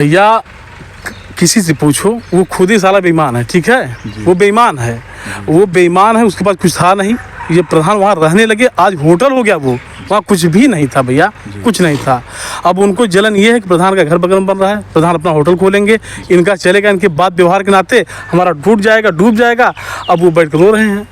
या किसी से पूछो, वो खुद ही साला बेईमान है। ठीक है, वो बेईमान है, वो बेईमान है। उसके पास कुछ था नहीं। ये प्रधान वहाँ रहने लगे, आज होटल हो गया। वो वहाँ कुछ भी नहीं था भैया, कुछ नहीं था। अब उनको जलन ये है कि प्रधान का घर बगल में बन रहा है, प्रधान अपना होटल खोलेंगे, इनका चलेगा, इनके बात व्यवहार के नाते हमारा टूट जाएगा, डूब जाएगा। अब वो बैठ कर रो रहे हैं।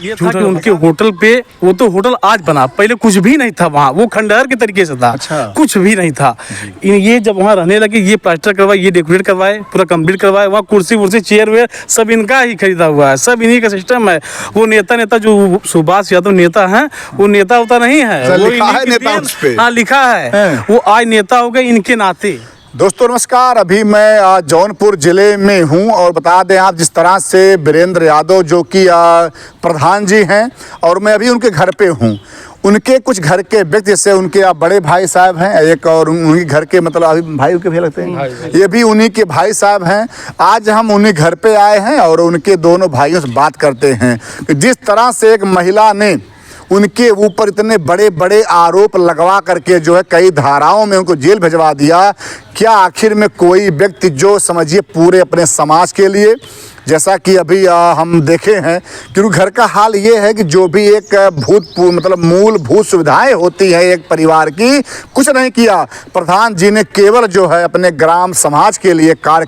ये था कि उनके होटल पे, वो तो होटल आज बना, पहले कुछ भी नहीं था वहाँ, वो खंडहर के तरीके से था। अच्छा। कुछ भी नहीं था। ये जब वहाँ रहने लगे, ये प्लास्टर करवाए, ये डेकोरेट करवाए, पूरा कंप्लीट करवाए। वहाँ कुर्सी वुर्सी चेयर वेयर सब इनका ही खरीदा हुआ है, सब इन्हीं का सिस्टम है। वो नेता जो सुभाष यादव नेता है, वो नेता होता नहीं है, वो लिखा है नेता उस पे। हाँ लिखा है, वो आज नेता हो गए इनके नाते। दोस्तों नमस्कार, अभी मैं जौनपुर ज़िले में हूं और बता दें आप, जिस तरह से वीरेंद्र यादव जो कि प्रधान जी हैं, और मैं अभी उनके घर पे हूं। उनके कुछ घर के व्यक्ति, जैसे उनके बड़े भाई साहब हैं एक, और उन्हीं घर के मतलब अभी भाई के भी लगते हैं, ये भी उन्हीं के भाई साहब हैं। आज हम उन्हीं घर पे आए हैं और उनके दोनों भाइयों से बात करते हैं कि जिस तरह से एक महिला ने उनके ऊपर इतने बड़े बड़े आरोप लगवा करके जो है कई धाराओं में उनको जेल भिजवा दिया, क्या आखिर में कोई व्यक्ति जो समझिए पूरे अपने समाज के लिए, जैसा कि अभी हम देखे हैं, क्योंकि घर का हाल ये है कि जो भी एक मतलब मूलभूत सुविधाएं होती है एक परिवार की, कुछ नहीं किया। प्रधान जी ने केवल जो है अपने ग्राम समाज के लिए कार्य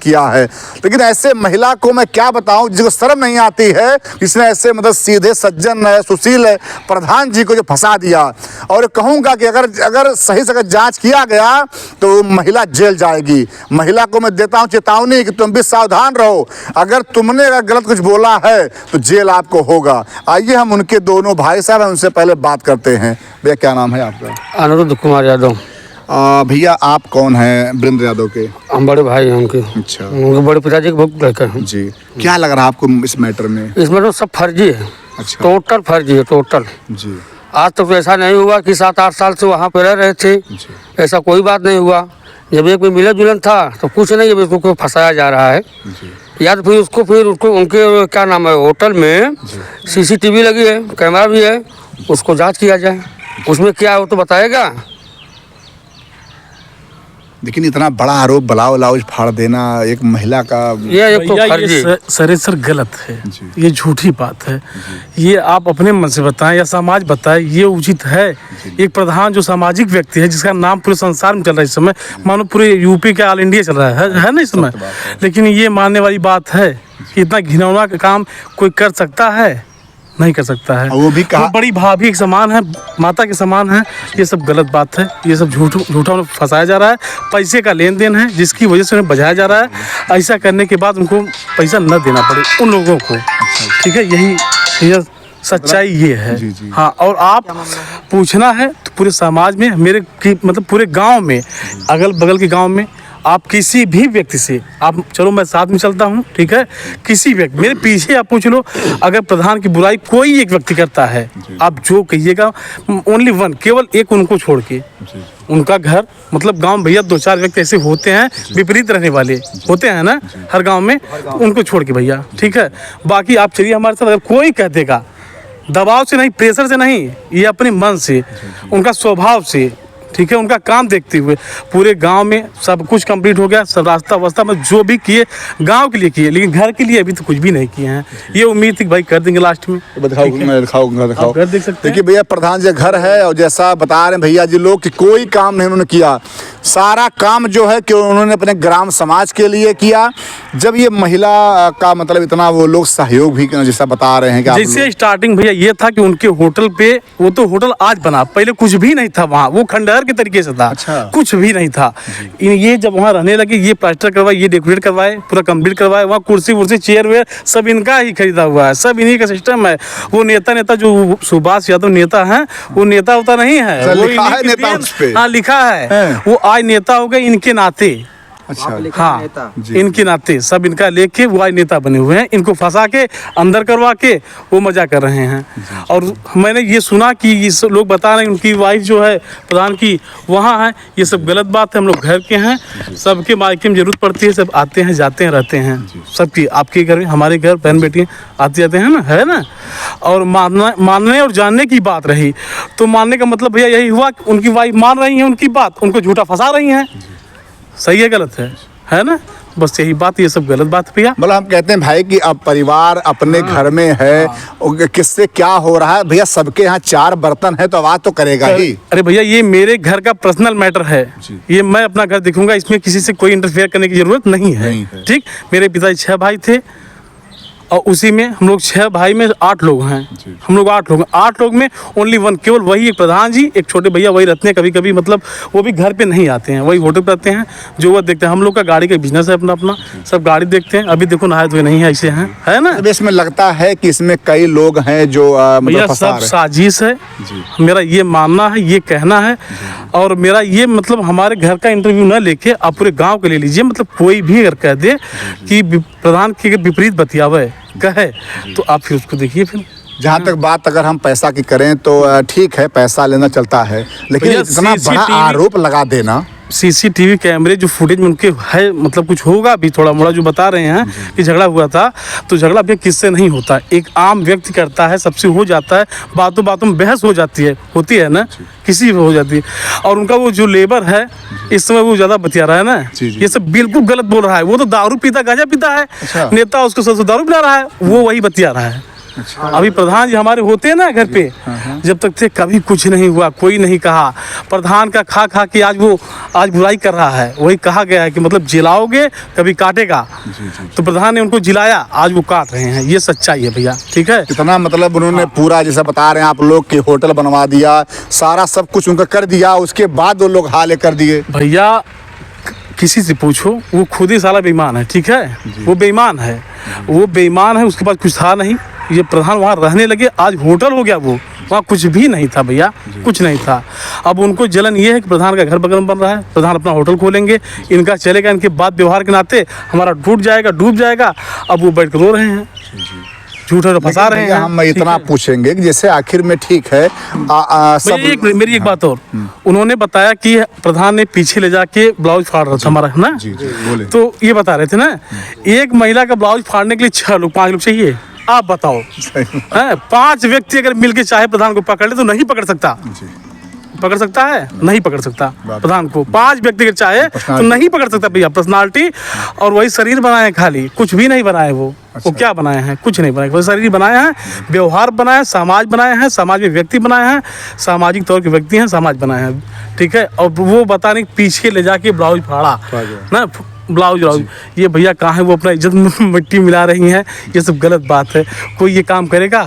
किया है। लेकिन ऐसे महिला को मैं क्या बताऊं, जिसको शर्म नहीं आती है, इसने ऐसे मतलब सीधे सज्जन है, सुशील है प्रधान जी को जो फंसा दिया। और कहूँगा कि अगर सही से जाँच किया गया तो महिला जेल जाएगी। महिला को मैं देता हूँ चेतावनी कि तुम भी सावधान रहो, अगर तुमने गलत कुछ बोला है तो जेल आपको होगा। आइए हम उनके दोनों भाई साहब हैं, उनसे पहले बात करते हैं। भैया क्या नाम है आपका? अनिरुद्ध कुमार यादव। भैया आप कौन हैं वीरेंद्र यादव के? हम बड़े भाई हैं उनके। अच्छा। उनके बड़े पिताजी के बहुत लड़के हैं जी। क्या लग रहा है आपको इस मैटर में? इसमें तो सब फर्जी है। अच्छा। टोटल फर्जी है, टोटल जी। आज तक तो ऐसा नहीं हुआ कि 7-8 साल से वहाँ पे रह रहे थे, ऐसा कोई बात नहीं हुआ। जब एक में मिलन जुलन था तो कुछ नहीं, जब इसको फंसाया जा रहा है या तो फिर उसको उनके क्या नाम है, होटल में CCTV लगी है, कैमरा भी है, उसको जांच किया जाए, उसमें क्या है वो तो बताएगा। लेकिन इतना बड़ा आरोप ब्लाउज फाड़ देना एक महिला का, ये एक तो फर्जी सर गलत है, ये झूठी बात है। ये आप अपने मन से बताएं या समाज बताए, ये उचित है? एक प्रधान जो सामाजिक व्यक्ति है, जिसका नाम पूरे संसार में चल रहा है इस समय, मानो पूरे यूपी का ऑल इंडिया चल रहा है ना इस समय। लेकिन ये मानने वाली बात है कि इतना घिनौना का काम कोई कर सकता है? नहीं कर सकता है। वो भी कहा, बड़ी भाभी के समान है, माता के समान है। ये सब गलत बात है, ये सब झूठा में फंसाया जा रहा है। पैसे का लेन देन है, जिसकी वजह से उन्हें बजाया जा रहा है। ऐसा करने के बाद उनको पैसा न देना पड़े उन लोगों को। ठीक है, यही सच्चाई ये है। जी। हाँ, और आप पूछना है तो पूरे समाज में, मतलब पूरे गाँव में, अगल बगल के गाँव में आप किसी भी व्यक्ति से, आप चलो मैं साथ में चलता हूँ, ठीक है, किसी व्यक्ति मेरे पीछे आप पूछ लो, अगर प्रधान की बुराई कोई एक व्यक्ति करता है, आप जो कहिएगा, ओनली वन, केवल एक उनको छोड़ के, उनका घर, मतलब गांव भैया 2-4 व्यक्ति ऐसे होते हैं विपरीत रहने वाले होते हैं ना हर गांव में, उनको छोड़ के भैया, ठीक है। बाकी आप चलिए हमारे साथ। अगर कोई कह देगा, दबाव से नहीं, प्रेशर से नहीं, ये अपने मन से, उनका स्वभाव से, ठीक है, उनका काम देखते हुए पूरे गांव में सब कुछ कंप्लीट हो गया। सब रास्ता वास्ता में जो भी किए गांव के लिए किए, लेकिन घर के लिए अभी तो कुछ भी नहीं किए हैं। ये उम्मीद थी कि भाई कर देंगे लास्ट में। दिखाओ घर देख सकते हैं। देखिए भैया, प्रधान जी घर है और जैसा बता रहे हैं भैया जी लोग कि कोई काम नहीं उन्होंने किया, सारा काम जो है कि उन्होंने अपने ग्राम समाज के लिए किया। जब ये महिला का मतलब इतना वो लोग सहयोग भी जैसा बता रहे हैं कि जैसे स्टार्टिंग भैया ये था कि उनके होटल पे, वो तो होटल आज बना, पहले कुछ भी नहीं था वहाँ, वो खंडहर के तरीके से था। अच्छा। कुछ भी नहीं था। ये जब वहाँ रहने लगे, ये प्लास्टर करवाए, ये डेकोरेट करवाए, पूरा कंप्लीट करवाए। वहाँ कुर्सी वुर्सी चेयर वेयर सब इनका ही खरीदा हुआ है, सब इन्हीं का सिस्टम है। वो नेता जो सुभाष यादव नेता है, वो नेता होता नहीं है, वो लिखा है नेता उस पे। हाँ लिखा है, वो आज नेता हो गए इनके नाते। अच्छा। हाँ, इनके नाते सब इनका लेके वो आज नेता बने हुए हैं। इनको फंसा के अंदर करवा के वो मजा कर रहे हैं। और मैंने ये सुना कि ये सब लोग बता रहे हैं उनकी वाइफ जो है प्रधान की वहाँ है। ये सब गलत बात है। हम लोग घर के हैं, सबके मायके में जरूरत पड़ती है, सब आते हैं जाते हैं रहते हैं, सबकी, आपके घर में, हमारे घर बहन बेटियाँ आते जाते हैं ना, है ना। और मानने और जानने की बात रही तो मानने का मतलब भैया यही हुआ कि उनकी वाइफ मान रही है उनकी बात, उनको झूठा फंसा रही हैं। सही है गलत है ना? बस यही बात, ये सब गलत बात भैया। मतलब हम कहते हैं भाई कि अब परिवार अपने घर में है, और किससे क्या हो रहा है भैया, सबके यहाँ 4 बर्तन है तो आवाज तो करेगा ही। अरे भैया ये मेरे घर का पर्सनल मैटर है, ये मैं अपना घर देखूंगा, इसमें किसी से कोई इंटरफेयर करने की जरूरत नहीं है। ठीक, मेरे पिताजी 6 भाई थे और उसी में हम लोग 6 भाई में 8 लोग हैं, हम लोग 8 लोग हैं। 8 लोग में ओनली 1 केवल वही एक प्रधान जी, एक छोटे भैया वही रहते हैं कभी कभी, मतलब वो भी घर पे नहीं आते हैं, वही होटल पे रहते हैं, जो वो देखते हैं। हम लोग का गाड़ी का बिजनेस है अपना अपना, सब गाड़ी देखते हैं। अभी देखो नहाए धोए नहीं है, ऐसे हैं, है ना? अब इसमें लगता है कि इसमें कई लोग हैं जो भैया मतलब फंसा सब रहे। साजिश है, मेरा ये मानना है, ये कहना है। और मेरा ये मतलब हमारे घर का इंटरव्यू ना लेके आप पूरे गांव के ले लीजिए, मतलब कोई भी अगर कह दे कि प्रधान की अगर विपरीत बतियावे कहे तो आप फिर उसको देखिए। फिर जहाँ तक बात अगर हम पैसा की करें तो ठीक है, पैसा लेना चलता है, लेकिन भैया, इतना बड़ा CCTV आरोप लगा देना। सीसीटीवी कैमरे जो फुटेज में उनके है, मतलब कुछ होगा भी थोड़ा मोड़ा जो बता रहे हैं कि झगड़ा हुआ था, तो झगड़ा भी किससे नहीं होता, एक आम व्यक्ति करता है, सबसे हो जाता है, बातों बातों में बहस हो जाती है, होती है ना, किसी भी हो जाती है। और उनका वो जो लेबर है इस समय वो ज्यादा बतिया रहा है ना, ये सब बिल्कुल गलत बोल रहा है। वो तो दारू पीता, गांजा पीता है, नेता उसको सबसे दारू पिला रहा है, वो वही बतिया रहा है। अभी प्रधान जी हमारे होते हैं ना घर पे, जब तक थे कभी कुछ नहीं हुआ, कोई नहीं कहा। प्रधान का खा खा के आज बुराई कर रहा है। वही कहा गया है कि मतलब जिलाओगे कभी काटेगा, तो प्रधान ने उनको जिलाया, आज वो काट रहे हैं, ये सच्चाई है भैया। ठीक है, इतना मतलब उन्होंने पूरा जैसा बता रहे हैं आप लोग कि होटल बनवा दिया, सारा सब कुछ उनका कर दिया, उसके बाद वो लोग हाले कर दिए। भैया किसी से पूछो, वो खुद ही साला बेईमान है। ठीक है, वो बेईमान है, वो बेईमान है, उसके पास कुछ था नहीं। ये प्रधान वहाँ रहने लगे, आज होटल हो गया, वो वहाँ कुछ भी नहीं था भैया, कुछ नहीं था। अब उनको जलन ये है कि प्रधान का घर बगल में बन रहा है, प्रधान अपना होटल खोलेंगे, इनका चलेगा, इनके बाद व्यवहार के नाते हमारा टूट जाएगा, डूब जाएगा। अब वो बैठ कर रो रहे हैं, झूठे तो फंसा रहे हैं। हम इतना पूछेंगे कि जैसे आखिर में ठीक है सब। मेरी एक बात और, उन्होंने बताया कि प्रधान ने पीछे ले जाके ब्लाउज फाड़ रहा था हमारा, है ना? बोले। तो ये बता रहे थे ना, एक महिला का ब्लाउज फाड़ने के लिए 6 लोग 5 लोग चाहिए। आप बताओ, हैं 5 व्यक्ति अगर मिलके चाहे प्रधान को पकड़ ले तो नहीं पकड़ सकता, पकड़ सकता है? नहीं पकड़ सकता प्रधान को। 5 व्यक्ति अगर चाहे तो नहीं पकड़ सकता भैया। पर्सनालिटी और वही शरीर बनाए, खाली कुछ भी नहीं बनाए वो क्या बनाए हैं? कुछ नहीं बनाए, वही शरीर बनाए हैं, व्यवहार बनाए हैं, समाज बनाए हैं, समाज में व्यक्ति बनाए हैं, सामाजिक तौर के व्यक्ति हैं, समाज बनाए हैं। ठीक है, और वो बताने पीछे ले जाके ब्लाउज फाड़ा ना, ब्लाउज ये भैया कहाँ है? वो अपना इज्जत में मिट्टी मिला रही हैं, ये सब गलत बात है। कोई ये काम करेगा?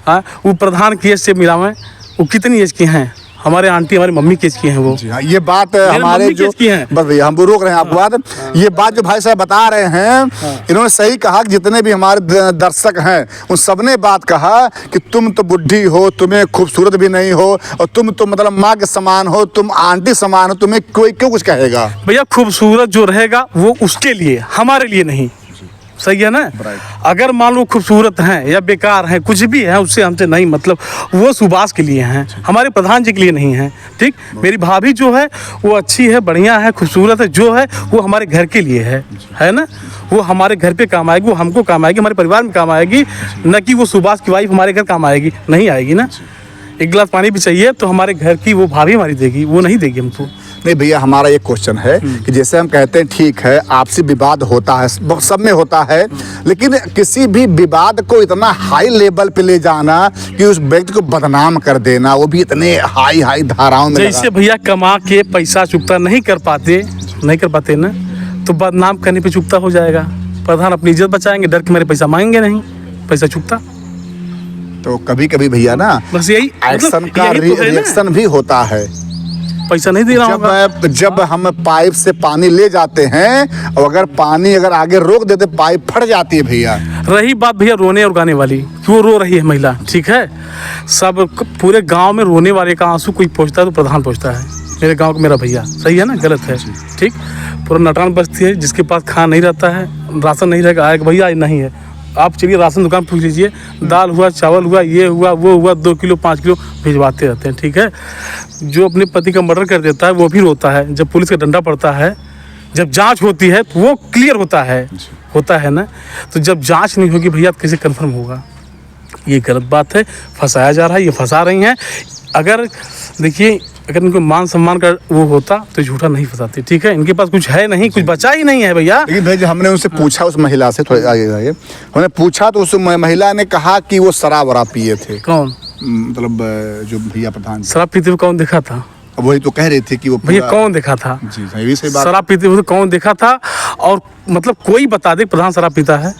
हाँ, वो प्रधान की एज से मिलावें, वो कितनी एज की हैं? हमारे आंटी, हमारी मम्मी केस की हैं वो। हाँ, ये बात हमारे जो बस भैया हम रोक रहे हैं आपको बात। ये बात जो भाई साहब बता रहे हैं, इन्होंने सही कहा कि जितने भी हमारे दर्शक हैं उन सबने बात कहा कि तुम तो बुढ़ी हो, तुम्हें खूबसूरत भी नहीं हो, और तुम तो मतलब माँ के समान हो, तुम आंटी समान हो, तुम्हें कोई क्यों कुछ कहेगा? भैया खूबसूरत जो रहेगा वो उसके लिए, हमारे लिए नहीं। सही है ना? अगर मान लो खूबसूरत हैं या बेकार हैं, कुछ भी है, उससे हमसे नहीं मतलब, वो सुभाष के लिए हैं, हमारे प्रधान जी के लिए नहीं है। ठीक, मेरी भाभी जो है वो अच्छी है, बढ़िया है, खूबसूरत है, जो है वो हमारे घर के लिए है ना? वो हमारे घर पे काम आएगी, वो हमको काम आएगी, हमारे परिवार में काम आएगी, न कि वो सुभाष की वाइफ हमारे घर काम आएगी, नहीं आएगी ना। एक गिलास पानी भी चाहिए तो हमारे घर की वो भाभी हमारी देगी, वो नहीं देगी हमको। नहीं भैया, हमारा एक क्वेश्चन है कि जैसे हम कहते हैं ठीक है आपसी विवाद होता है, सब में होता है, लेकिन किसी भी विवाद को इतना हाई लेवल पे ले जाना कि उस व्यक्ति को बदनाम कर देना, वो भी इतने हाई धाराओं में जैसे भैया कमा के पैसा चुकता नहीं कर पाते ना, तो बदनाम करने पे चुकता हो जाएगा। प्रधान अपनी इज्जत बचाएंगे, डर के मेरे पैसा मांगेंगे नहीं, पैसा चुकता। तो कभी कभी भैया ना बस यही एक्शन का रिएक्शन भी होता है। पैसा नहीं दे रहा होगा। जब हम पाइप से पानी ले जाते हैं और अगर पानी आगे रोक देते, पाइप फट जाती है भैया। रही बात भैया रोने और गाने वाली, क्यों रो रही है महिला? ठीक है, सब पूरे गांव में रोने वाले का आंसू कोई पहुंचता है तो प्रधान पहुंचता है। मेरे गांव का मेरा भैया, सही है ना? गलत है। ठीक, पूरा नटान बस्ती है, जिसके पास खाना नहीं रहता है, राशन नहीं रहेगा, आएगा भैया नहीं है, आप चलिए राशन दुकान पूछ लीजिए, दाल हुआ, चावल हुआ, ये हुआ, वो हुआ, 2 किलो 5 किलो भिजवाते रहते हैं। ठीक है, जो अपने पति का मर्डर कर देता है वो भी रोता है, जब पुलिस का डंडा पड़ता है, जब जांच होती है तो वो क्लियर होता है ना। तो जब जांच नहीं होगी भैया तो कैसे कंफर्म होगा? ये गलत बात है, फंसाया जा रहा है, ये फंसा रही हैं। अगर देखिए अगर इनको मान सम्मान का वो होता तो झूठा नहीं फंसाते, ठीक है। इनके पास कुछ है नहीं, कुछ बचा ही नहीं है भैया। लेकिन भाई हमने उनसे पूछा, उस महिला से, थोड़ा आगे आगे हमने पूछा तो उस महिला ने कहा कि वो शराब वराब पिए थे। कौन? मतलब जो भैया प्रधान शराब पीते हुए कौन देखा था? अब वही तो कह रहे थे कि वो भैया कौन देखा था? जी ये भी सही बात। शराब पीते हुए कौन देखा था? और मतलब कोई बता दे प्रधान शराब पीता है?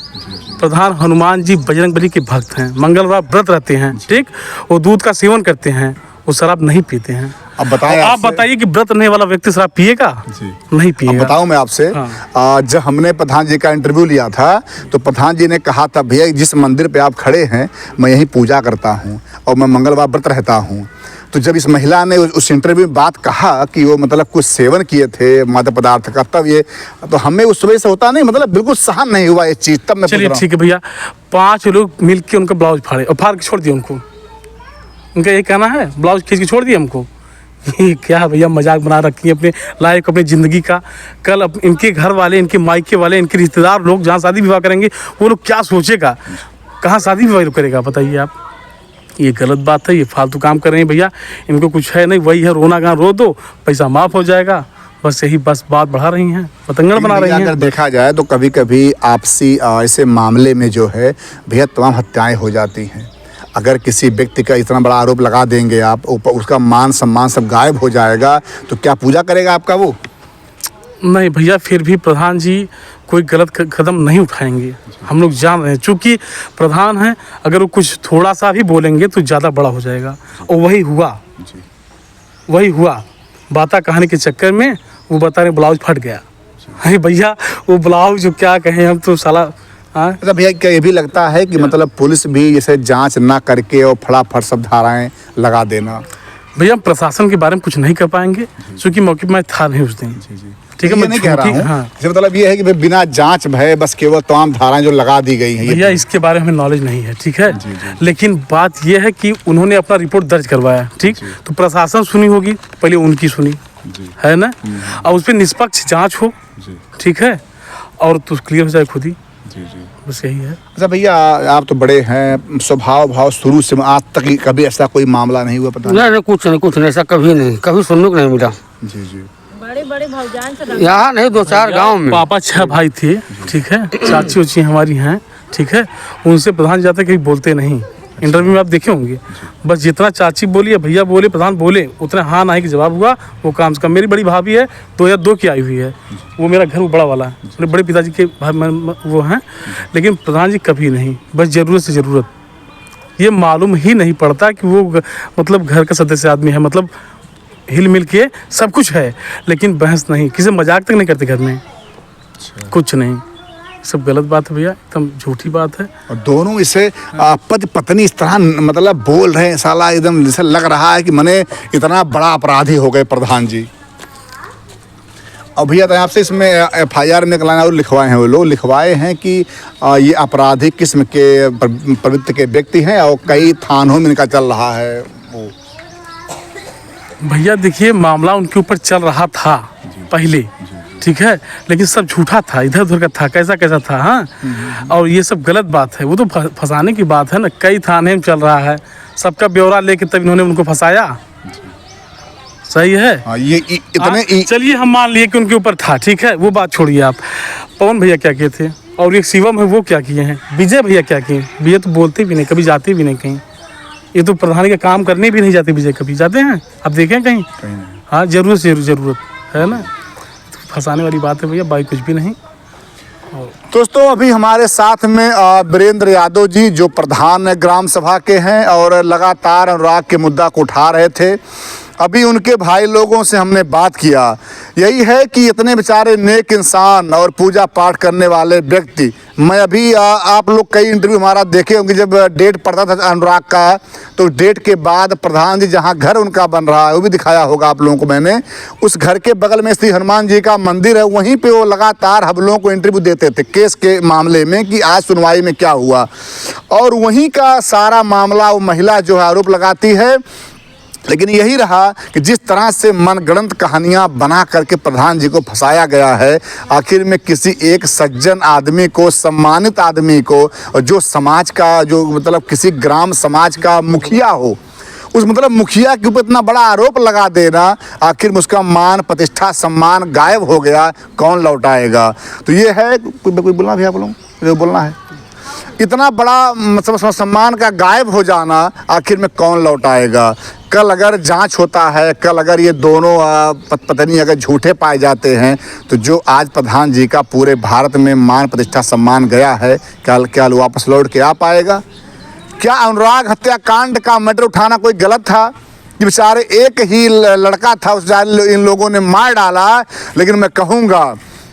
प्रधान हनुमान जी बजरंगबली के भक्त हैं, मंगलवार व्रत रहते हैं, ठीक। वो दूध का सेवन करते हैं, वो शराब नहीं पीते हैं। अब बताएं आप बताइए कि व्रत रहने वाला व्यक्ति शराब पिएगा? नहीं अब पिएगा। बताऊं मैं आपसे, जब हमने प्रधान जी का इंटरव्यू लिया था तो प्रधान जी ने कहा था भैया जिस मंदिर पे आप खड़े हैं मैं यहीं पूजा करता हूं और मैं मंगलवार व्रत रहता हूं। तो जब इस महिला ने उस इंटरव्यू में बात कहा कि वो मतलब कुछ सेवन किए थे मादक पदार्थ का, तब ये तो हमें उस वजह से होता नहीं, मतलब बिल्कुल सहन नहीं हुआ ये चीज़। तब मैं चलिए ठीक है भैया, 5 लोग मिल के उनका ब्लाउज फाड़े और फाड़ के छोड़ दिए उनको। उनका ये कहना है ब्लाउज खींच के छोड़ दिए हमको। ये क्या है भैया, मजाक बना रखी है अपने लाइफ अपनी ज़िंदगी का। कल इनके घर वाले, इनके मायके वाले, इनके रिश्तेदार लोग जहाँ शादी विवाह करेंगे वो लोग क्या सोचेगा, कहाँ शादी विवाह करेगा बताइए आप। ये गलत बात है, ये फालतू काम कर रहे हैं भैया। इनको कुछ है नहीं, वही है रोना गाना रो दो, पैसा माफ़ हो जाएगा, बस यही बस बात बढ़ा रही हैं, पतंगड़ बना रही हैं। अगर देखा जाए तो कभी कभी आपसी ऐसे मामले में जो है भैया तमाम हत्याएं हो जाती हैं। अगर किसी व्यक्ति का इतना बड़ा आरोप लगा देंगे आप, उसका मान सम्मान सब गायब हो जाएगा, तो क्या पूजा करेगा आपका वो? नहीं भैया, फिर भी प्रधान जी कोई गलत कदम नहीं उठाएंगे, हम लोग जान रहे हैं। चूँकि प्रधान हैं, अगर वो कुछ थोड़ा सा भी बोलेंगे तो ज़्यादा बड़ा हो जाएगा। और वही हुआ बाता कहानी के चक्कर में वो बता रहे ब्लाउज फट गया। अरे भैया वो ब्लाउज जो क्या कहें हम तो साला। अच्छा भैया, क्या ये भी लगता है कि मतलब पुलिस भी जैसे जांच ना करके और फटाफट सब धाराएं लगा देना? भैया हम प्रशासन के बारे में कुछ नहीं कर पाएंगे क्योंकि मौके पर मैं था नहीं उस दिन, ठीक है। मैं नहीं कह रहा हूँ, हाँ। मतलब ये है कि बिना जांच भय बस केवल तमाम धाराएं जो लगा दी गई हैं। भैया इसके बारे में हमें नॉलेज नहीं है, ठीक है। लेकिन बात यह है कि उन्होंने अपना रिपोर्ट दर्ज करवाया, ठीक। तो प्रशासन सुनी होगी, पहले उनकी सुनी है ना, और उस पर निष्पक्ष जांच हो, ठीक है, और तो क्लियर हो जाए खुद ही। बस यही है। अच्छा भैया, आप तो बड़े हैं, स्वभाव भाव शुरू से आज तक कभी ऐसा कोई मामला नहीं हुआ? पता नहीं, कुछ नहीं, ऐसा कभी नहीं, कभी सुनने को नहीं मिला। जी बड़े भौजान से यहाँ नहीं, 2-4 गाँव में। पापा 6 भाई थे, ठीक है। चाची उची हमारी हैं, ठीक है। उनसे प्रधान जाते कहीं बोलते नहीं। इंटरव्यू में आप देखे होंगे, बस जितना चाची बोली या भैया बोले, प्रधान बोले, उतना हाँ ना ही जवाब हुआ। वो काम से कम। मेरी बड़ी भाभी है, 2002 की आई हुई है, वो मेरा घर वो बड़ा वाला है, मेरे बड़े पिताजी के वो हैं। लेकिन प्रधान जी कभी नहीं, बस ज़रूरत से ज़रूरत। ये मालूम ही नहीं पड़ता कि वो मतलब घर का सदस्य आदमी है, मतलब हिल मिल के सब कुछ है, लेकिन बहस नहीं, किसी मजाक तक नहीं करते घर में, कुछ नहीं। सब गलत बात है भैया, एकदम झूठी बात है। और दोनों इसे पति पत्नी इस तरह मतलब बोल रहे हैं, साला एकदम जैसे लग रहा है कि मने इतना बड़ा अपराधी हो गए प्रधान जी। और भैया तो आपसे इसमें FIR में लाना और लिखवाए हैं, वो लोग लिखवाए हैं कि ये आपराधिक किस्म के प्रवृत्ति के व्यक्ति हैं और कई थानों में इनका चल रहा है वो। भैया देखिए, मामला उनके ऊपर चल रहा था पहले, ठीक है, लेकिन सब झूठा था, इधर उधर का था, कैसा था। हाँ, और ये सब गलत बात है, वो तो फंसाने की बात है ना। कई थाने में चल रहा है, सबका ब्यौरा लेके तब इन्होंने उनको फंसाया, सही है। ये इतने चलिए हम मान लिए कि उनके ऊपर था, ठीक है, वो बात छोड़िए आप। पवन भैया क्या किए थे, और एक शिवम है वो क्या किए हैं, विजय भैया क्या किए। भैया तो बोलते भी नहीं, कभी जाते भी नहीं कहीं। ये तो प्रधान का काम करने भी नहीं जाते विजय, कभी जाते हैं आप देखें कहीं? हाँ, जरूरत है ना, फंसाने वाली बात है भैया, बाई कुछ भी नहीं। दोस्तों अभी हमारे साथ में वीरेंद्र यादव जी जो प्रधान ग्राम सभा के हैं और लगातार अनुराग के मुद्दा को उठा रहे थे। अभी उनके भाई लोगों से हमने बात किया, यही है कि इतने बेचारे नेक इंसान और पूजा पाठ करने वाले व्यक्ति, मैं अभी आप लोग कई इंटरव्यू हमारा देखे होंगे, जब डेट पड़ता था अनुराग का, तो डेट के बाद प्रधान जी जहां घर उनका बन रहा है वो भी दिखाया होगा आप लोगों को मैंने, उस घर के बगल में श्री हनुमान जी का मंदिर है, वहीं पे वो लगातार हम लोगों को इंटरव्यू देते थे केस के मामले में कि आज सुनवाई में क्या हुआ। और वहीं का सारा मामला वो महिला जो है आरोप लगाती है। लेकिन यही रहा कि जिस तरह से मनगढ़ंत कहानियां बना करके प्रधान जी को फंसाया गया है, आखिर में किसी एक सज्जन आदमी को, सम्मानित आदमी को, जो समाज का जो मतलब किसी ग्राम समाज का मुखिया हो, उस मतलब मुखिया के ऊपर इतना बड़ा आरोप लगा देना, आखिर में उसका मान प्रतिष्ठा सम्मान गायब हो गया, कौन लौटाएगा। तो ये है, कोई बोलना भैया, बोलो बोलना है, इतना बड़ा मतलब सम्मान का गायब हो जाना आखिर में कौन लौटाएगा। कल अगर जांच होता है, कल अगर ये दोनों पत्नी अगर झूठे पाए जाते हैं, तो जो आज प्रधान जी का पूरे भारत में मान प्रतिष्ठा सम्मान गया है, क्या वापस लौट के आ पाएगा। क्या अनुराग हत्याकांड का मैटर उठाना कोई गलत था कि बेचारे एक ही लड़का था, उस इन लोगों ने मार डाला। लेकिन मैं कहूँगा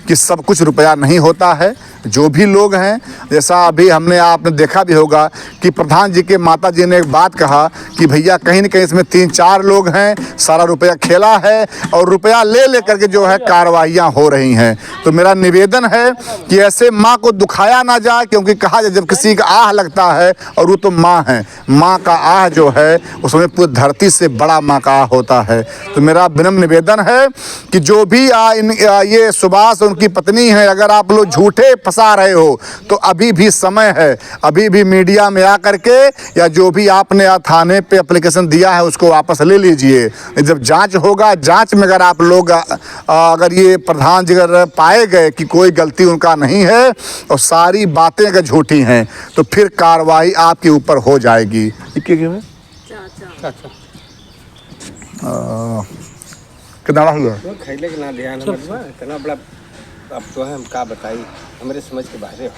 कि सब कुछ रुपया नहीं होता है। जो भी लोग हैं, जैसा अभी आपने देखा भी होगा कि प्रधान जी के माता जी ने एक बात कहा कि भैया कहीं न कहीं इसमें 3-4 लोग हैं, सारा रुपया खेला है और रुपया ले करके जो है कार्रवाइयाँ हो रही हैं। तो मेरा निवेदन है कि ऐसे माँ को दुखाया ना जाए, क्योंकि कहा जाए जब किसी का आह लगता है, और वो तो माँ है, माँ का आह जो है उसमें पूरी धरती से बड़ा माँ का आह होता है। तो मेरा विनम्र निवेदन है कि जो भी ये सुभाष उनकी पत्नी है, अगर आप लोग झूठे फंसा रहे हो तो अभी भी समय है, अभी भी मीडिया में आकर के या जो भी आपने थाने पे एप्लीकेशन दिया है उसको वापस ले लीजिए। जब जांच होगा, जांच में अगर आप लोग अगर ये प्रधान जी अगर पाए गए कि कोई गलती उनका नहीं है और सारी बातें अगर झूठी हैं, तो फिर कार्रवाई आपके ऊपर हो जाएगी। कितना हुआ खैले के ना ध्यान इतना बड़ा, अब तो है हम का बताई, हमारे समझ के बाहर है।